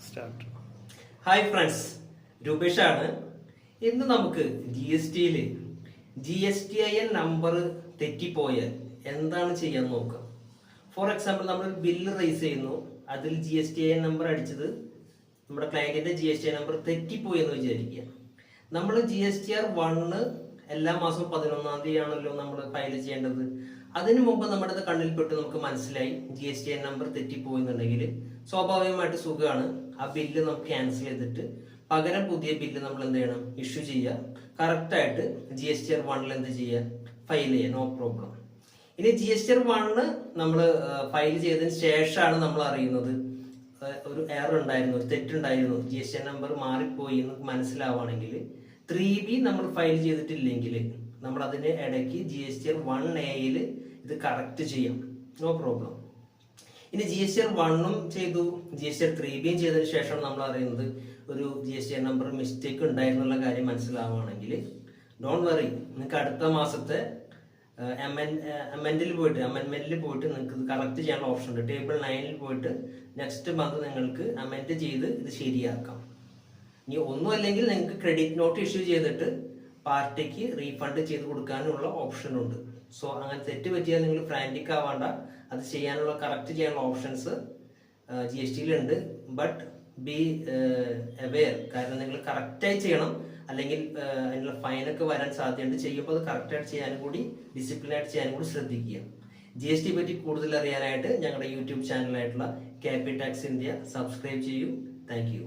Start. Hi friends, രൂപേഷാണ്. ഇന്ന് നമുക്ക് GSTIN number തെറ്റിപ്പോയാൽ എന്താണ് ചെയ്യാൻ നോക്കാം. ഫോർ എക്സാമ്പിൾ, നമ്മൾ ബില്ല് റൈസ് ചെയ്യുന്നു, അതിൽ GSTIN നമ്പർ അടിച്ചത് നമ്മുടെ ക്ലയന്റിന്റെ GSTIN നമ്പർ തെറ്റിപ്പോയി എന്ന് വിചാരിക്കുക. നമ്മൾ GSTR1 എല്ലാ മാസവും 11-ാം തീയതി ആണല്ലോ നമ്മൾ ഫയൽ ചെയ്യേണ്ടത്. അതിനു മുമ്പ് നമ്മുടെ കണ്ണിൽപ്പെട്ട് നമുക്ക് മനസ്സിലായി GSTIN നമ്പർ തെറ്റിപ്പോയെന്നുണ്ടെങ്കിൽ സ്വാഭാവികമായിട്ട് സുഖമാണ്, ആ ബില്ല് നമുക്ക് ക്യാൻസൽ ചെയ്തിട്ട് പകരം പുതിയ ബില്ല് നമ്മൾ എന്ത് ചെയ്യണം, ഇഷ്യൂ ചെയ്യുക. കറക്റ്റായിട്ട് GSTR1 എന്ത് ചെയ്യുക, ഫയൽ ചെയ്യുക, നോ പ്രോബ്ലം. ഇനി GSTR1 നമ്മൾ ഫയൽ ചെയ്തതിന് ശേഷമാണ് നമ്മൾ അറിയുന്നത് ഒരു എറർ ഉണ്ടായിരുന്നു, ഒരു തെറ്റുണ്ടായിരുന്നു, GSTIN നമ്പർ മാറിപ്പോയി എന്ന് മനസ്സിലാവുകയാണെങ്കിൽ 3B നമ്മൾ ഫയൽ ചെയ്തിട്ടില്ലെങ്കിൽ നമ്മൾ അതിന് ഇടയ്ക്ക് GSTR1A ഇത് കറക്റ്റ് ചെയ്യാം, നോ പ്രോബ്ലം. ഇനി GSTR1 ചെയ്തു, GSTR3B ചെയ്തതിന് ശേഷമാണ് നമ്മൾ അറിയുന്നത് ഒരു GSTIN നമ്പർ മിസ്റ്റേക്ക് ഉണ്ടായിരുന്നുള്ള കാര്യം മനസ്സിലാവുകയാണെങ്കിൽ ഡോണ്ട് വറി, നിങ്ങൾക്ക് അടുത്ത മാസത്തെ അമെന്റ്മെന്റിൽ പോയിട്ട് നിങ്ങൾക്ക് ഇത് കറക്റ്റ് ചെയ്യാനുള്ള ഓപ്ഷൻ ഉണ്ട്. ടേബിൾ 9 പോയിട്ട് നെക്സ്റ്റ് മന്ത് നിങ്ങൾക്ക് അമെന്റ് ചെയ്ത് ഇത് ശരിയാക്കാം. ഇനി ഒന്നും അല്ലെങ്കിൽ നിങ്ങൾക്ക് ക്രെഡിറ്റ് നോട്ട് ഇഷ്യൂ ചെയ്തിട്ട് പാർട്ടിക്ക് റീഫണ്ട് ചെയ്ത് കൊടുക്കാനുള്ള ഓപ്ഷൻ ഉണ്ട്. സോ അങ്ങനെ തെറ്റ് പറ്റിയാൽ നിങ്ങൾ ഫ്രാൻറ്റിക് ആവാണ്ട, അത് ചെയ്യാനുള്ള കറക്റ്റ് ചെയ്യാനുള്ള ഓപ്ഷൻസ് GSTയിലുണ്ട്. ബട്ട് ബി അവെയർ, കാരണം നിങ്ങൾ കറക്റ്റായി ചെയ്യണം, അല്ലെങ്കിൽ അതിനുള്ള ഫൈനൊക്കെ വരാൻ സാധ്യതയുണ്ട്. ചെയ്യുമ്പോൾ അത് കറക്റ്റായിട്ട് ചെയ്യാനും കൂടി, ഡിസിപ്ലിനായിട്ട് ചെയ്യാനും കൂടി ശ്രദ്ധിക്കുക. GST പറ്റി കൂടുതൽ അറിയാനായിട്ട് ഞങ്ങളുടെ യൂട്യൂബ് ചാനലായിട്ടുള്ള KP Tax India സബ്സ്ക്രൈബ് ചെയ്യൂ. Thank U.